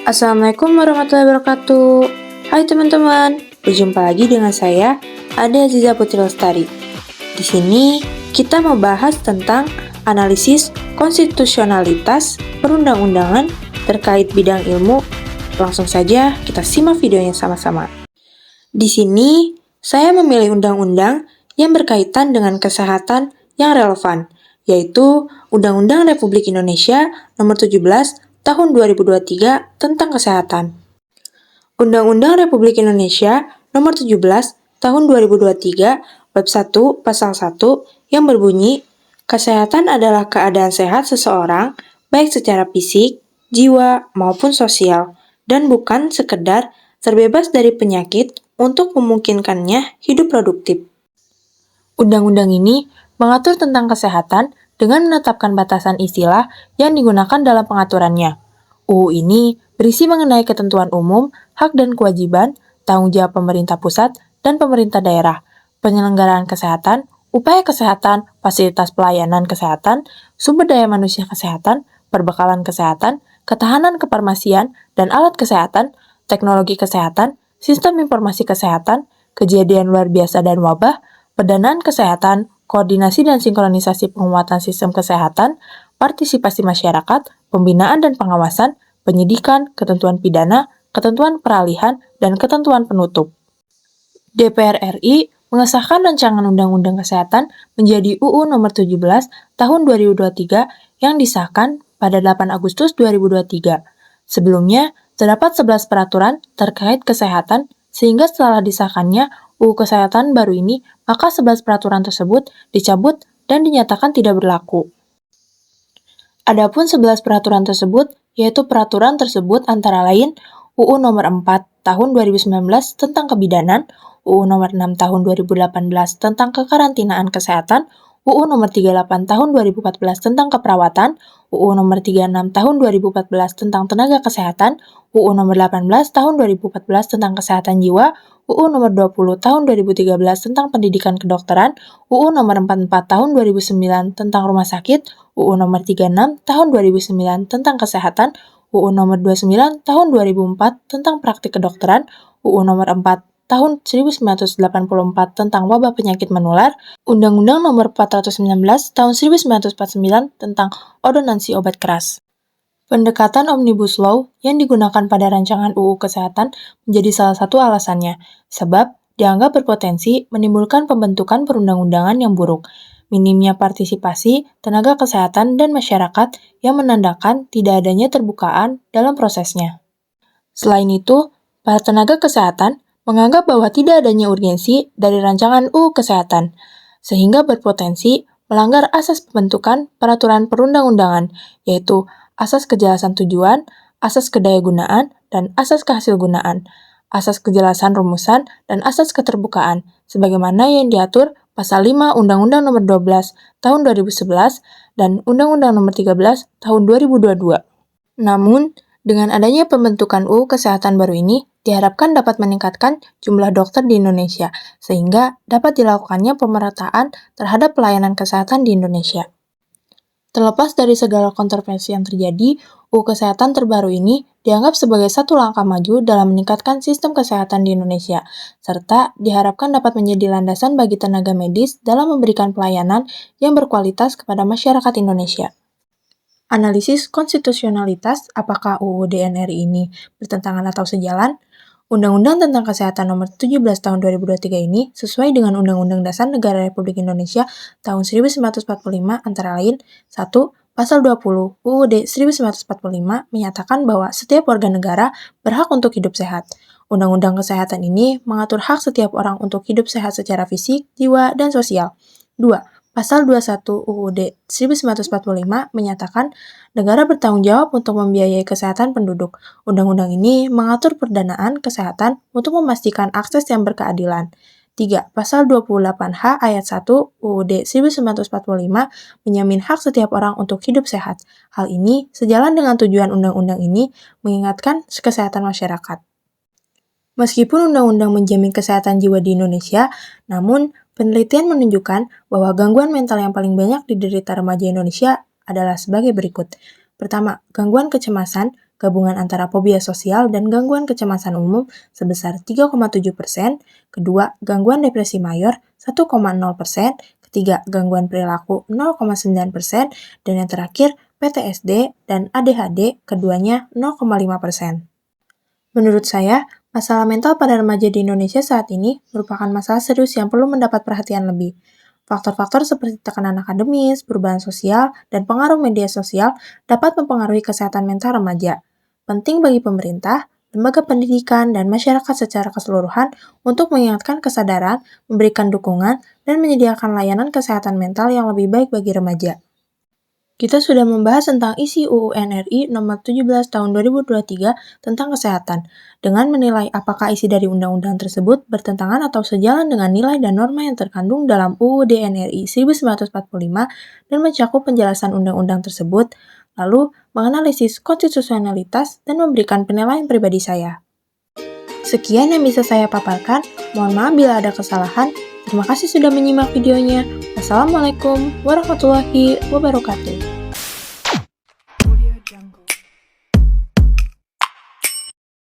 Assalamualaikum warahmatullahi wabarakatuh. Hai teman-teman, berjumpa lagi dengan saya, Ade Aziza Putri Lestari. Di sini kita mau bahas tentang analisis konstitusionalitas perundang-undangan terkait bidang ilmu. Langsung saja kita simak videonya sama-sama. Di sini saya memilih undang-undang yang berkaitan dengan kesehatan yang relevan, yaitu Undang-Undang Republik Indonesia Nomor 17 Tahun 2023 tentang Kesehatan. Undang-Undang Republik Indonesia Nomor 17 Tahun 2023 Bab 1 Pasal 1 yang berbunyi, kesehatan adalah keadaan sehat seseorang baik secara fisik, jiwa, maupun sosial, dan bukan sekedar terbebas dari penyakit untuk memungkinkannya hidup produktif. Undang-undang ini mengatur tentang kesehatan dengan menetapkan batasan istilah yang digunakan dalam pengaturannya. UU ini berisi mengenai ketentuan umum, hak dan kewajiban, tanggung jawab pemerintah pusat dan pemerintah daerah, penyelenggaraan kesehatan, upaya kesehatan, fasilitas pelayanan kesehatan, sumber daya manusia kesehatan, perbekalan kesehatan, ketahanan kefarmasian dan alat kesehatan, teknologi kesehatan, sistem informasi kesehatan, kejadian luar biasa dan wabah, pendanaan kesehatan, koordinasi dan sinkronisasi penguatan sistem kesehatan, partisipasi masyarakat, pembinaan dan pengawasan, penyidikan, ketentuan pidana, ketentuan peralihan, dan ketentuan penutup. DPR RI mengesahkan rancangan Undang-Undang Kesehatan menjadi UU Nomor 17 Tahun 2023 yang disahkan pada 8 Agustus 2023. Sebelumnya, terdapat 11 peraturan terkait kesehatan, sehingga setelah disahkannya UU Kesehatan baru ini, maka 11 peraturan tersebut dicabut dan dinyatakan tidak berlaku. Adapun 11 peraturan tersebut, yaitu peraturan tersebut antara lain UU Nomor 4 Tahun 2019 tentang Kebidanan, UU Nomor 6 Tahun 2018 tentang Kekarantinaan Kesehatan, UU Nomor 38 Tahun 2014 tentang Keperawatan, UU Nomor 36 Tahun 2014 tentang Tenaga Kesehatan, UU Nomor 18 Tahun 2014 tentang Kesehatan Jiwa, UU Nomor 20 Tahun 2013 tentang Pendidikan Kedokteran, UU Nomor 44 Tahun 2009 tentang Rumah Sakit, UU Nomor 36 Tahun 2009 tentang Kesehatan, UU Nomor 29 Tahun 2004 tentang Praktik Kedokteran, UU Nomor 4 Tahun 1984 tentang Wabah Penyakit Menular, Undang-Undang Nomor 419 Tahun 1949 tentang Ordonansi Obat Keras. Pendekatan Omnibus Law yang digunakan pada rancangan UU Kesehatan menjadi salah satu alasannya, sebab dianggap berpotensi menimbulkan pembentukan perundang-undangan yang buruk, minimnya partisipasi tenaga kesehatan dan masyarakat yang menandakan tidak adanya terbukaan dalam prosesnya. Selain itu, para tenaga kesehatan menganggap bahwa tidak adanya urgensi dari rancangan UU Kesehatan, sehingga berpotensi melanggar asas pembentukan peraturan perundang-undangan, yaitu asas kejelasan tujuan, asas kedayagunaan, dan asas kehasilgunaan, asas kejelasan rumusan, dan asas keterbukaan, sebagaimana yang diatur Pasal 5 Undang-Undang Nomor 12 Tahun 2011 dan Undang-Undang Nomor 13 Tahun 2022. Namun, dengan adanya pembentukan UU Kesehatan baru ini, diharapkan dapat meningkatkan jumlah dokter di Indonesia, sehingga dapat dilakukannya pemerataan terhadap pelayanan kesehatan di Indonesia. Terlepas dari segala kontroversi yang terjadi, UU Kesehatan terbaru ini dianggap sebagai satu langkah maju dalam meningkatkan sistem kesehatan di Indonesia, serta diharapkan dapat menjadi landasan bagi tenaga medis dalam memberikan pelayanan yang berkualitas kepada masyarakat Indonesia. Analisis konstitusionalitas, apakah UU DNRI ini bertentangan atau sejalan? Undang-Undang tentang Kesehatan Nomor 17 Tahun 2023 ini sesuai dengan Undang-Undang Dasar Negara Republik Indonesia tahun 1945 antara lain 1. Pasal 20 UUD 1945 menyatakan bahwa setiap warga negara berhak untuk hidup sehat. Undang-Undang Kesehatan ini mengatur hak setiap orang untuk hidup sehat secara fisik, jiwa, dan sosial. 2. Pasal 21 UUD 1945 menyatakan negara bertanggung jawab untuk membiayai kesehatan penduduk. Undang-undang ini mengatur pendanaan kesehatan untuk memastikan akses yang berkeadilan. 3. Pasal 28H ayat 1 UUD 1945 menjamin hak setiap orang untuk hidup sehat. Hal ini sejalan dengan tujuan undang-undang ini mengingatkan kesehatan masyarakat. Meskipun undang-undang menjamin kesehatan jiwa di Indonesia, namun penelitian menunjukkan bahwa gangguan mental yang paling banyak diderita remaja Indonesia adalah sebagai berikut. Pertama, gangguan kecemasan, gabungan antara fobia sosial dan gangguan kecemasan umum sebesar 3,7%, kedua, gangguan depresi mayor 1,0%, ketiga, gangguan perilaku 0,9%, dan yang terakhir, PTSD dan ADHD keduanya 0,5%. Menurut saya, masalah mental pada remaja di Indonesia saat ini merupakan masalah serius yang perlu mendapat perhatian lebih. Faktor-faktor seperti tekanan akademis, perubahan sosial, dan pengaruh media sosial dapat mempengaruhi kesehatan mental remaja. Penting bagi pemerintah, lembaga pendidikan, dan masyarakat secara keseluruhan untuk mengingatkan kesadaran, memberikan dukungan, dan menyediakan layanan kesehatan mental yang lebih baik bagi remaja. Kita sudah membahas tentang isi UU NRI nomor 17 tahun 2023 tentang kesehatan, dengan menilai apakah isi dari undang-undang tersebut bertentangan atau sejalan dengan nilai dan norma yang terkandung dalam UUD NRI 1945 dan mencakup penjelasan undang-undang tersebut, lalu menganalisis konstitusionalitas dan memberikan penilaian pribadi saya. Sekian yang bisa saya paparkan, mohon maaf bila ada kesalahan. Terima kasih sudah menyimak videonya. Wassalamualaikum warahmatullahi wabarakatuh.